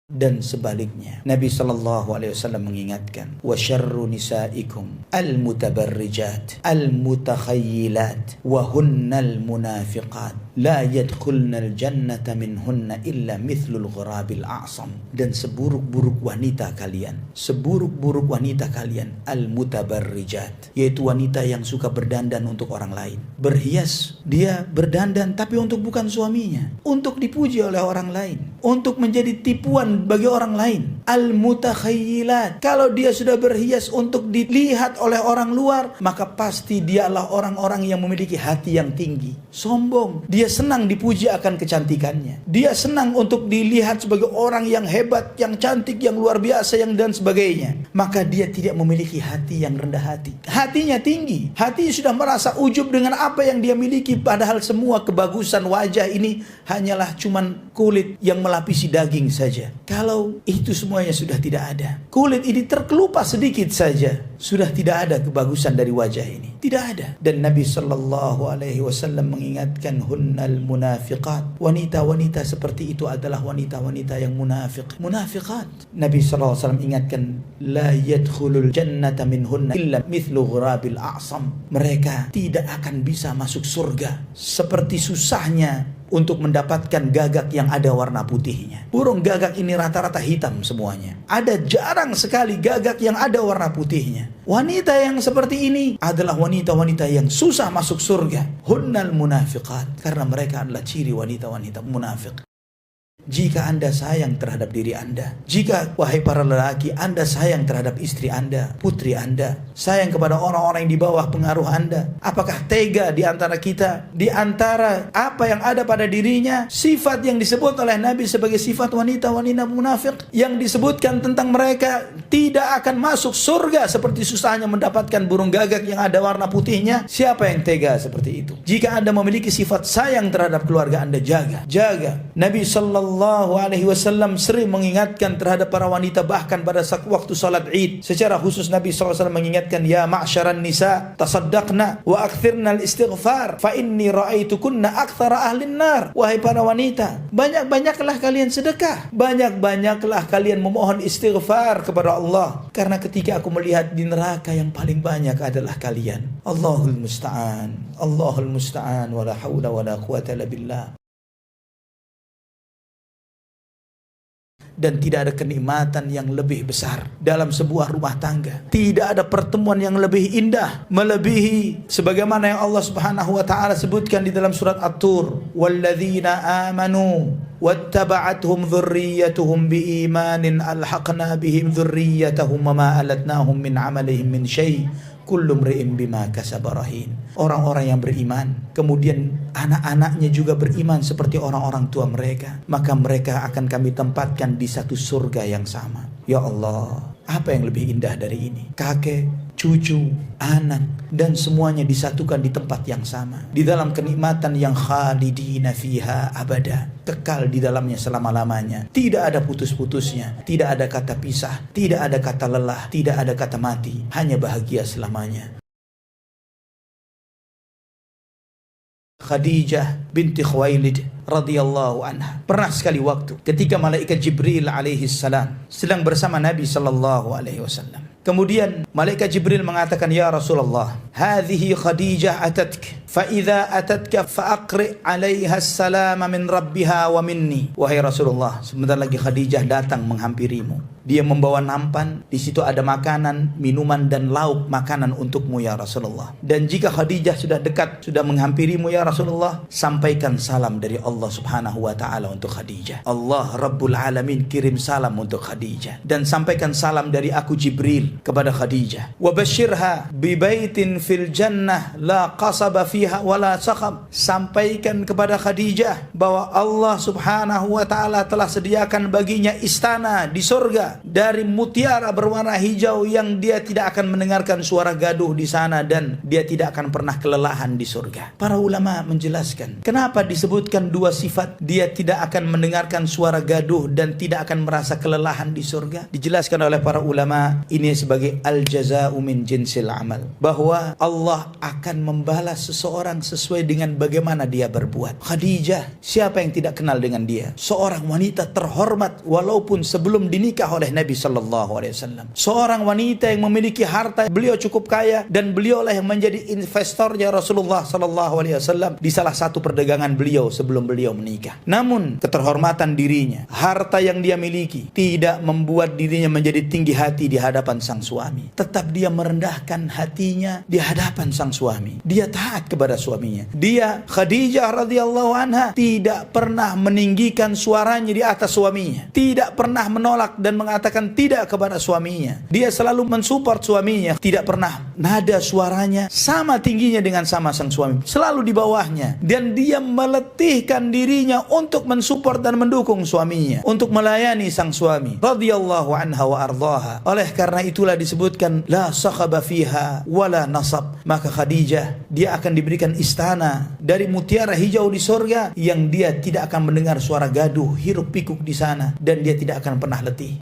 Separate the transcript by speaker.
Speaker 1: dan sebaliknya. Nabi SAW mengingatkan, wa syarru nisaikum al-mutabarrijat al-mutakhayyilat wa hunnal munafiqat la yadkhulnal jannata minhunna illa mithlul ghurabil a'sam. Dan seburuk-buruk wanita kalian, seburuk-buruk wanita kalian al-mutabarrijat, yaitu wanita yang suka berdandan untuk orang lain, berhias, dia berdandan tapi untuk bukan suaminya, untuk dipuji oleh orang lain, untuk menjadi tipuan bagi orang lain. Al-mutakhayyilat, kalau dia sudah berhias untuk dilihat oleh orang luar, maka pasti dialah orang-orang yang memiliki hati yang tinggi, sombong. Dia senang dipuji akan kecantikannya, dia senang untuk dilihat sebagai orang yang hebat, yang cantik, yang luar biasa, yang dan sebagainya. Maka dia tidak memiliki hati yang rendah hati. Hatinya tinggi, hatinya sudah merasa ujub dengan apa yang dia miliki, padahal semua kebagusan wajah ini hanyalah cuman kulit yang melapisi daging saja. Kalau itu semuanya sudah tidak ada, kulit ini terkelupas sedikit saja, sudah tidak ada kebagusan dari wajah ini, tidak ada. Dan Nabi SAW mengingatkan, hunnal munafiqat, wanita-wanita seperti itu adalah wanita-wanita yang munafiqat. Nabi SAW ingatkan, la yadkhulul jannata minhunna illa mithlu ghurabil a'sam, mereka tidak akan bisa masuk surga seperti susahnya untuk mendapatkan gagak yang ada warna putihnya. Burung gagak ini rata-rata hitam semuanya. Ada jarang sekali gagak yang ada warna putihnya. Wanita yang seperti ini adalah wanita-wanita yang susah masuk surga. Hunnal munafiqat, karena mereka adalah ciri wanita-wanita munafik. Jika Anda sayang terhadap diri Anda, jika wahai para lelaki Anda sayang terhadap istri Anda, putri Anda, sayang kepada orang-orang yang di bawah pengaruh Anda, apakah tega di antara kita, di antara apa yang ada pada dirinya, sifat yang disebut oleh Nabi sebagai sifat wanita-wanita munafik, yang disebutkan tentang mereka tidak akan masuk surga seperti susahnya mendapatkan burung gagak yang ada warna putihnya? Siapa yang tega seperti itu? Jika Anda memiliki sifat sayang terhadap keluarga Anda, jaga. Nabi SAW sering mengingatkan terhadap para wanita, bahkan pada waktu salat Id. Secara khusus Nabi SAW mengingatkan, ya ma'syaran nisa tasaddaqna wa akthirna al-istighfar fa inni ra'aitukunna akthara ahlin nar. Wahai para wanita, banyak-banyaklah kalian sedekah, banyak-banyaklah kalian memohon istighfar kepada Allah, karena ketika aku melihat di neraka yang paling banyak adalah kalian. Allahul musta'an, Allahul musta'an, wala haula wala quwata illa billah. Dan tidak ada kenikmatan yang lebih besar dalam sebuah rumah tangga. Tidak ada pertemuan yang lebih indah, melebihi sebagaimana yang Allah Subhanahu wa taala sebutkan di dalam surat At-Tur, walladzina amanu wattaba'athum dzurriyyatuhum biimanin alhaqna bihim dzurriyyatahum wama alatnahum min amalihim min syai' kullu mri'in bima kasaba rahin. Orang-orang yang beriman, kemudian anak-anaknya juga beriman seperti orang-orang tua mereka, maka mereka akan kami tempatkan di satu surga yang sama. Ya Allah, apa yang lebih indah dari ini? Kakek, cucu, anak, dan semuanya disatukan di tempat yang sama, di dalam kenikmatan yang khalidina fiha abada, kekal di dalamnya selama-lamanya. Tidak ada putus-putusnya, tidak ada kata pisah, tidak ada kata lelah, tidak ada kata mati, hanya bahagia selamanya. Khadijah binti Khuwailid radhiyallahu anha, pernah sekali waktu ketika malaikat Jibril alaihi salam sedang bersama Nabi sallallahu alaihi wasallam. Kemudian malaikat Jibril mengatakan, ya Rasulullah, hadhihi Khadijah atatka, fa idza atatka fa aqri 'alaiha as-salama min rabbiha wa minni. Wahai Rasulullah, sebentar lagi Khadijah datang menghampirimu. Dia membawa nampan, di situ ada makanan, minuman dan lauk makanan untukmu ya Rasulullah. Dan jika Khadijah sudah dekat, sudah menghampirimu ya Rasulullah, sampaikan salam dari Allah Subhanahu wa taala untuk Khadijah. Allah Rabbul Alamin kirim salam untuk Khadijah, dan sampaikan salam dari aku Jibril kepada Khadijah. Wa basyirha bi baitin fil jannah la qasaba fiha wala sakhab. Sampaikan kepada Khadijah bahwa Allah Subhanahu wa taala telah sediakan baginya istana di surga dari mutiara berwarna hijau yang dia tidak akan mendengarkan suara gaduh di sana dan dia tidak akan pernah kelelahan di surga. Para ulama menjelaskan kenapa disebutkan dua sifat, dia tidak akan mendengarkan suara gaduh dan tidak akan merasa kelelahan di surga. Dijelaskan oleh para ulama ini sebagai al-jaza'u min jinsil amal, bahwa Allah akan membalas seseorang sesuai dengan bagaimana dia berbuat. Khadijah, siapa yang tidak kenal dengan dia? Seorang wanita terhormat walaupun sebelum dinikah oleh Nabi SAW. Seorang wanita yang memiliki harta, beliau cukup kaya dan beliaulah yang menjadi investornya Rasulullah SAW di salah satu perdagangan beliau sebelum beliau menikah. Namun keterhormatan dirinya, harta yang dia miliki tidak membuat dirinya menjadi tinggi hati di hadapan sang suami. Tetap dia merendahkan hatinya di hadapan sang suami. Dia taat kepada suaminya. Dia, Khadijah radhiyallahu anha, tidak pernah meninggikan suaranya di atas suaminya. Tidak pernah menolak dan mengatakan tidak kepada suaminya. Dia selalu mensupport suaminya. Tidak pernah nada suaranya sama tingginya dengan sama sang suami. Selalu di bawahnya. Dan dia meletihkan dirinya untuk mensupport dan mendukung suaminya. Untuk melayani sang suami. Radhiyallahu anha wa ardhaha. Oleh karena itulah disebutkan la sakhaba fiha wala nasab. Maka Khadijah, dia akan diberikan istana dari mutiara hijau di surga yang dia tidak akan mendengar suara gaduh, hiruk pikuk di sana dan dia tidak akan pernah letih.